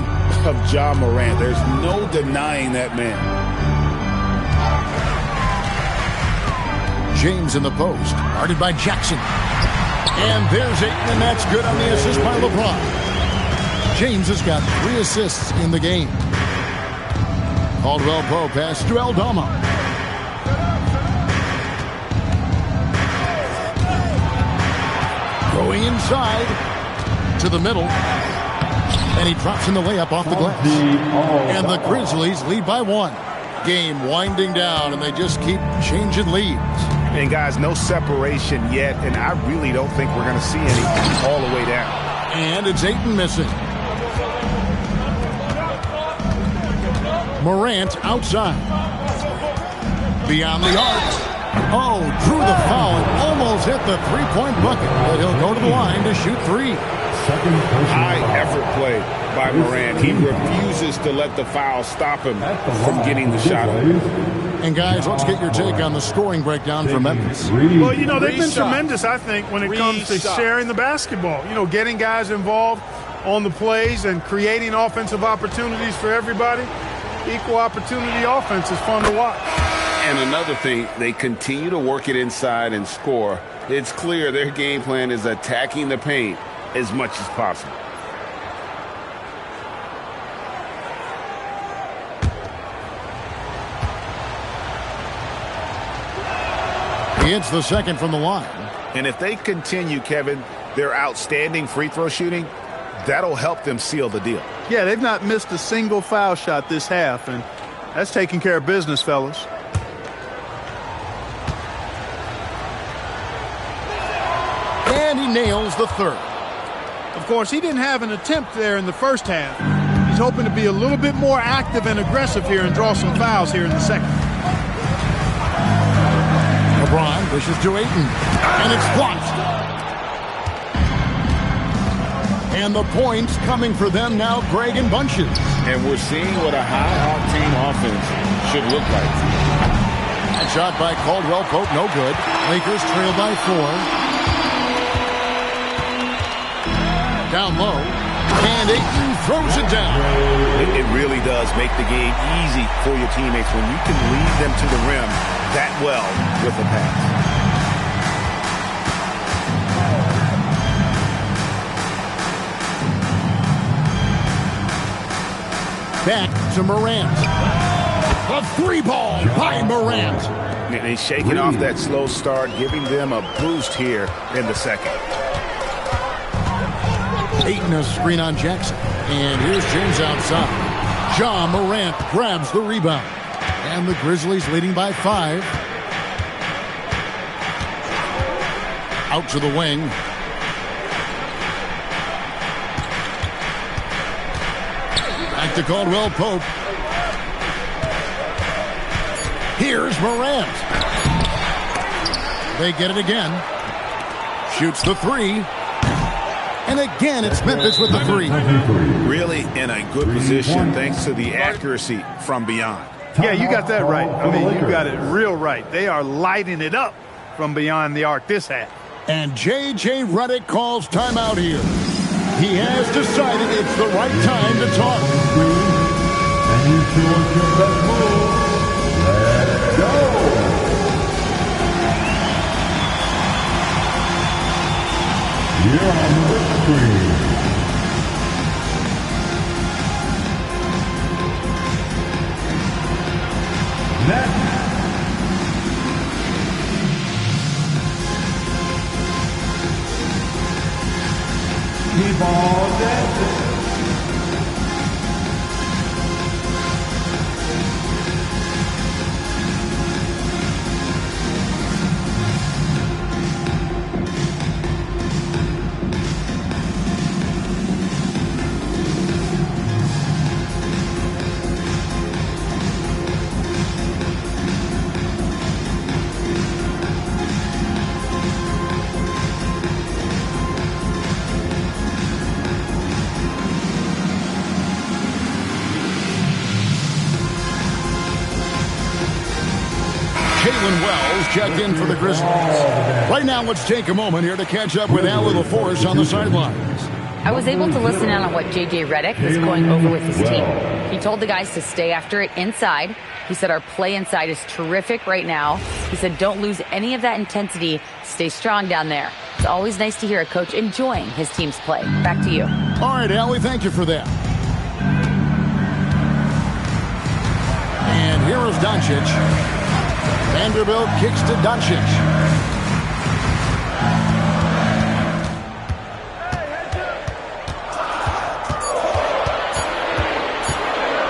of Ja Morant. There's no denying that man. James in the post, guarded by Jackson. And there's Ayton, and that's good on the assist by LeBron. James has got 3 assists in the game. Caldwell Pope pass to Aldama. Going inside to the middle. And he drops in the layup off the glass. And the Grizzlies lead by 1. Game winding down, and they just keep changing leads. And guys, no separation yet, and I really don't think we're going to see any all the way down. And it's Ayton missing. Morant outside. Beyond the arc. Oh, drew the foul and almost hit the 3-point bucket. But he'll go to the line to shoot 3. High effort play by Morant. He refuses to let the foul stop him from getting the shot up. And guys, let's get your take on the scoring breakdown for Memphis. Well, you know, they've been tremendous, I think, when it comes to sharing the basketball. You know, getting guys involved on the plays and creating offensive opportunities for everybody. Equal opportunity offense is fun to watch. And another thing, they continue to work it inside and score. It's clear their game plan is attacking the paint as much as possible. He hits the second from the line. And if they continue, Kevin, their outstanding free throw shooting, that'll help them seal the deal. Yeah, they've not missed a single foul shot this half, and that's taking care of business, fellas. And he nails the third. Of course, he didn't have an attempt there in the first half. He's hoping to be a little bit more active and aggressive here and draw some fouls here in the second. LeBron pushes to Ayton, and it's blocked. And the points coming for them now, Greg in bunches. And we're seeing what a high-octane offense should look like. That shot by Caldwell Pope, no good. Lakers trail by 4. Down low, and Ayton throws it down. It really does make the game easy for your teammates when you can lead them to the rim that well with a pass. Back to Morant. A 3-ball by Morant. And he's shaking off that slow start, giving them a boost here in the second. Ayton a screen on Jackson. And here's James outside. Ja Morant grabs the rebound. And the Grizzlies leading by 5. Out to the wing. Back to Caldwell Pope. Here's Morant. They get it again. Shoots the 3. And again, it's Memphis with the 3. Really in a good position thanks to the accuracy from beyond. Yeah, you got that right. I mean, you got it real right. They are lighting it up from beyond the arc this half. And J.J. Redick calls timeout here. He has decided it's the right time to talk. And you chose your best move. Let's go. You're on the screen. Next. Keep on dancing. Checked in for the Grizzlies. Right now, let's take a moment here to catch up with Al LaForce on the sidelines. I was able to listen in on what J.J. Redick is going over with his team. He told the guys to stay after it inside. He said our play inside is terrific right now. He said don't lose any of that intensity. Stay strong down there. It's always nice to hear a coach enjoying his team's play. Back to you. All right, Al, we thank you for that. And here is Doncic. Vanderbilt kicks to Doncic.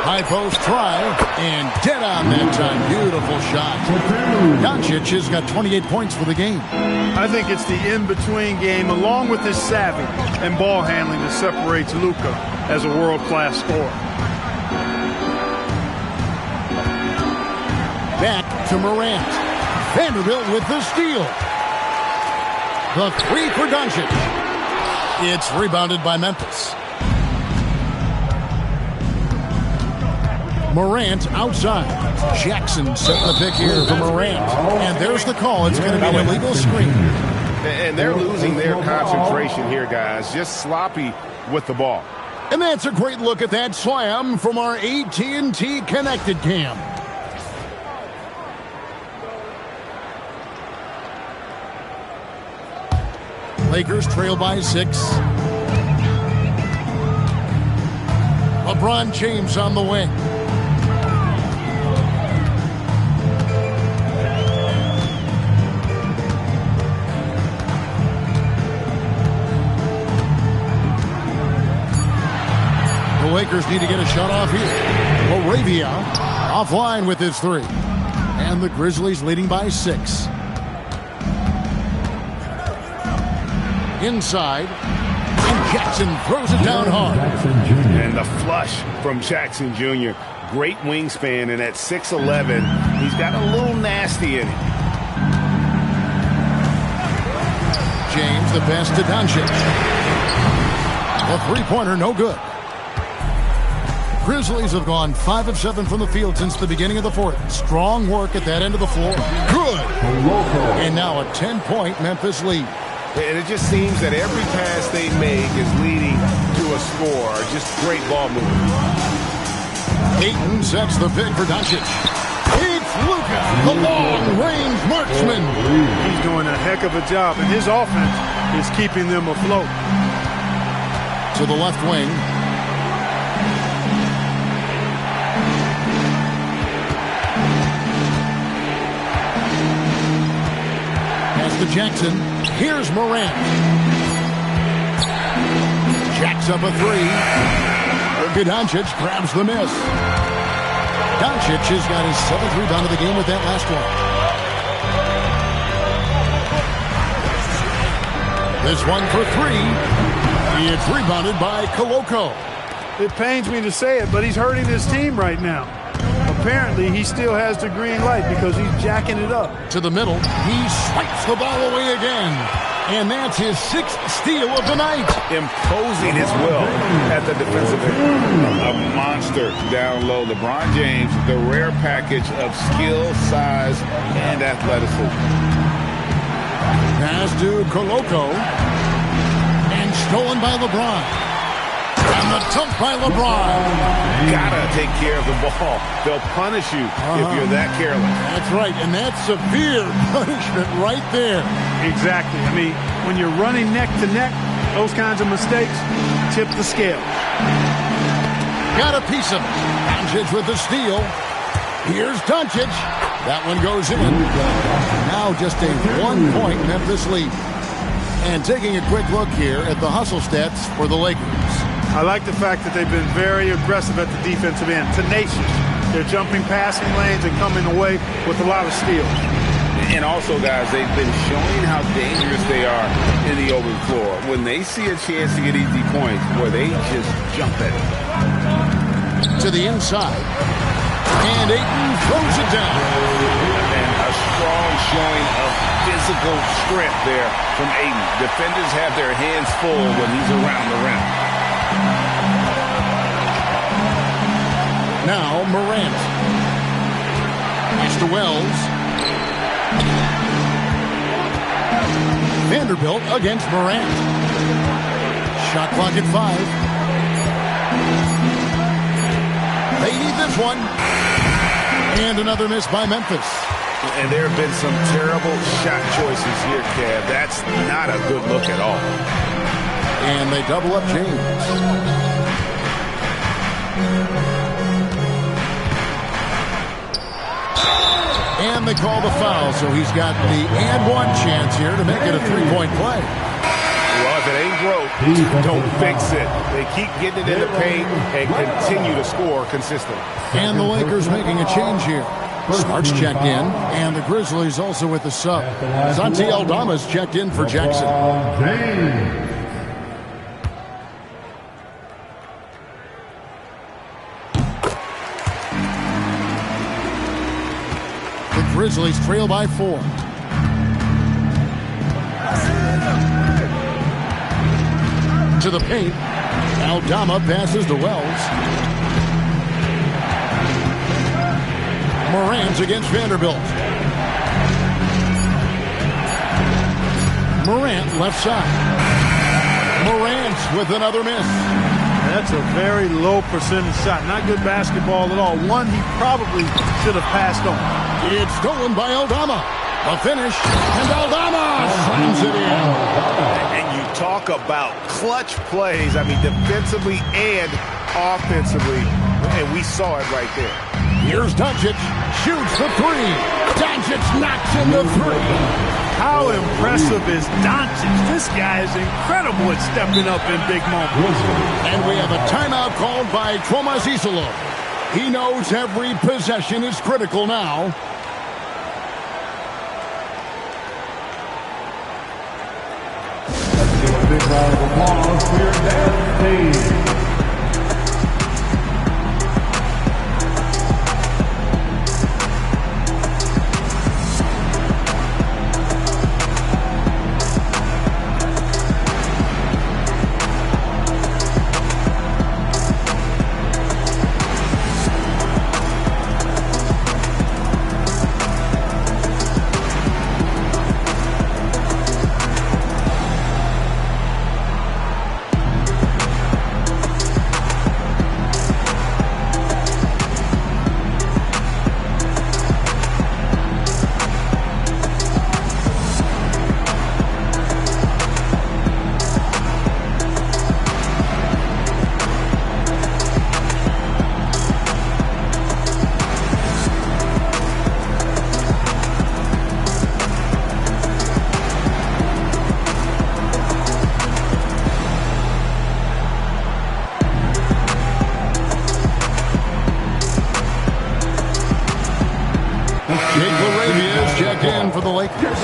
High post try, and dead on that time. Beautiful shot. Doncic has got 28 points for the game. I think it's the in-between game, along with his savvy and ball handling, that separates Luka as a world-class scorer. Back to Morant. Vanderbilt with the steal. The 3 for Doncic. It's rebounded by Memphis. Morant outside. Jackson setting the pick here for Morant. And there's the call. It's going to be an illegal screen. And they're losing their concentration here, guys. Just sloppy with the ball. And that's a great look at that slam from our AT&T Connected Cam. Lakers trail by 6. LeBron James on the wing. The Lakers need to get a shot off here. Laravia offline with his 3. And the Grizzlies leading by 6. Inside, and Jackson throws it down hard. And the flush from Jackson Jr. Great wingspan, and at 6'11", he's got a little nasty in him. James, the pass to Doncic. The three-pointer, no good. Grizzlies have gone 5 of 7 from the field since the beginning of the 4th. Strong work at that end of the floor. Good. And now a 10-point Memphis lead. And it just seems that every pass they make is leading to a score. Just great ball movement. Ayton sets the pick for Doncic. It's Luka, the long-range marksman. He's doing a heck of a job, and his offense is keeping them afloat. To the left wing. Pass to Jackson. Here's Morant. Jacks up a 3. Luka Doncic grabs the miss. Doncic has got his 7th rebound of the game with that last one. This one for 3. It's rebounded by Koloko. It pains me to say it, but he's hurting his team right now. Apparently, he still has the green light because he's jacking it up. To the middle. He swipes the ball away again. And that's his 6th steal of the night. Imposing his will at the defensive end. A monster down low. LeBron James, the rare package of skill, size, and athleticism. Pass to Koloko. And stolen by LeBron. And the dunk by LeBron. Gotta take care of the ball. They'll punish you if you're that careless. That's right, and that's severe punishment right there. Exactly. I mean, when you're running neck to neck, those kinds of mistakes tip the scale. Got a piece of it. Doncic with the steal. Here's Doncic. That one goes in. Now just a 1-point Memphis lead. And taking a quick look here at the hustle stats for the Lakers. I like the fact that they've been very aggressive at the defensive end, tenacious. They're jumping passing lanes and coming away with a lot of steals. And also, guys, they've been showing how dangerous they are in the open floor. When they see a chance to get easy points, where they just jump at it. To the inside. And Ayton throws it down. And a strong showing of physical strength there from Ayton. Defenders have their hands full when he's around the rim. Now Morant. Pass to Wells. Vanderbilt against Morant. Shot clock at 5. They need this one. And another miss by Memphis. And there have been some terrible shot choices here, Kev. That's not a good look at all. And they double up James. And they call the foul, so he's got the and one chance here to make it a 3-point play. Well, if it ain't broke, don't fix it. They keep getting it in the paint and continue to score consistently. And the Lakers making a change here. Smart's checked in, and the Grizzlies also with the sub. Santi Aldama's checked in for Jackson. Grizzlies trail by 4. To the paint. Aldama passes to Wells. Morant against Vanderbilt. Morant left side. Morant with another miss. That's a very low percentage shot. Not good basketball at all. One he probably should have passed on. It's stolen by Aldama. A finish, and Aldama slams it in. And you talk about clutch plays, I mean, defensively and offensively, and we saw it right there. Here's Doncic, shoots the 3. Doncic knocks in the 3. How impressive is Doncic? This guy is incredible at stepping up in big moments. And we have a timeout called by Tomas Isolo. He knows every possession is critical now. Let's give a big round of applause for your dance team. the Lakers.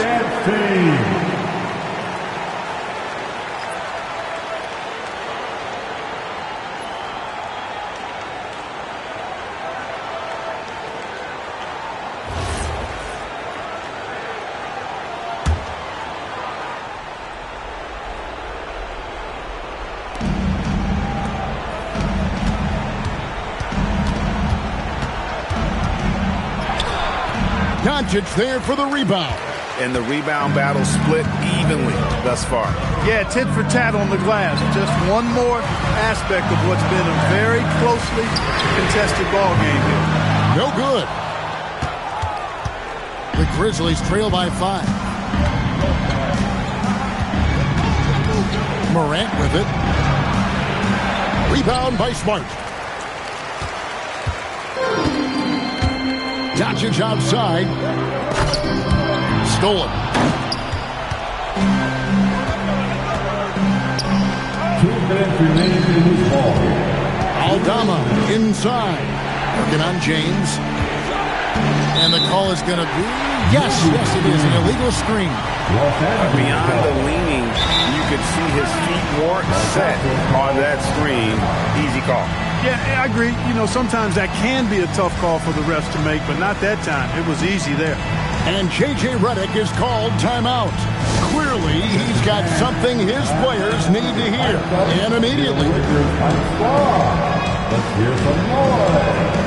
Doncic there for the rebound. And the rebound battle split evenly thus far. Yeah, tit for tat on the glass. Just one more aspect of what's been a very closely contested ball game here. No good. The Grizzlies trail by 5. Morant with it. Rebound by Smart. Doncic outside. Stolen. 2 minutes remaining in this ball. Aldama inside. Working on James. And the call is going to be, yes, it is, an illegal screen. Beyond the leaning, you could see his feet weren't set on that screen. Easy call. Yeah, I agree. You know, sometimes that can be a tough call for the refs to make, but not that time. It was easy there. And J.J. Redick is called timeout. Clearly, he's got something his players need to hear. And immediately. Let's hear some noise.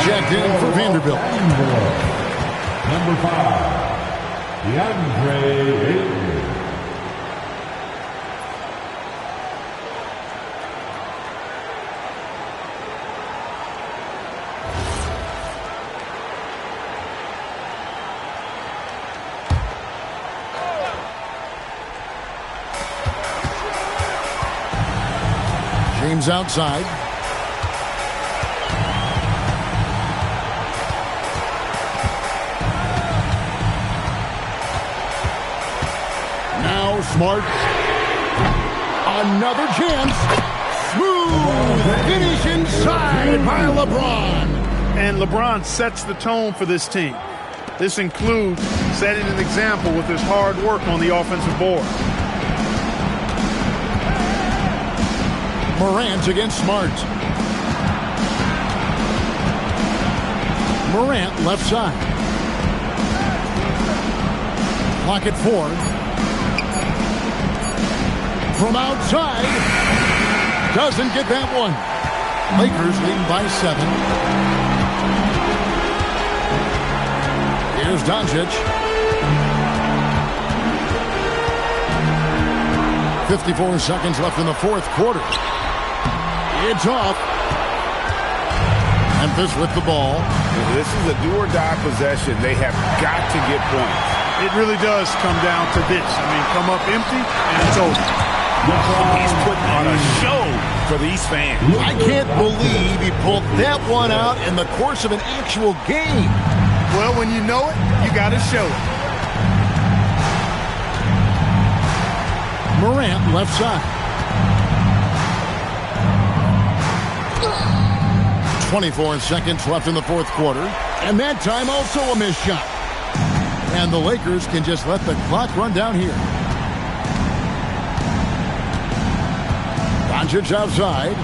Checked in for Vanderbilt. Number 5, DeAndre Ayton. James outside. Smart. Another chance. Smooth finish inside by LeBron. And LeBron sets the tone for this team. This includes setting an example with his hard work on the offensive board. Morant against Smart. Morant left side. Clock at 4. From outside, doesn't get that one. Lakers leading by 7. Here's Doncic. 54 seconds left in the fourth quarter. It's off. Memphis with the ball. This is a do-or-die possession. They have got to get points. It really does come down to this. I mean, come up empty, and it's over. He's putting on a show for these fans. I can't believe he pulled that one out in the course of an actual game. Well, when you know it, you got to show it. Morant left side. 24 seconds left in the fourth quarter. And that time also a missed shot. And the Lakers can just let the clock run down here. Doncic outside.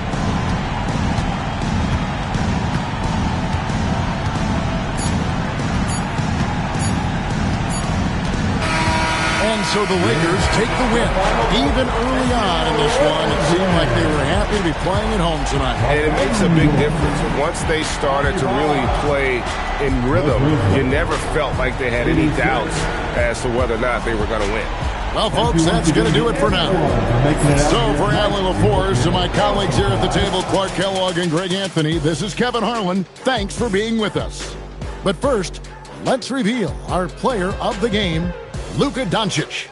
And so the Lakers take the win. Even early on in this one, it seemed like they were happy to be playing at home tonight. And it makes a big difference. Once they started to really play in rhythm, you never felt like they had any doubts as to whether or not they were going to win. Well, folks, that's going to do it for now. So for Allie LaForce and my colleagues here at the table, Clark Kellogg and Greg Anthony, this is Kevin Harlan. Thanks for being with us. But first, let's reveal our player of the game, Luka Doncic.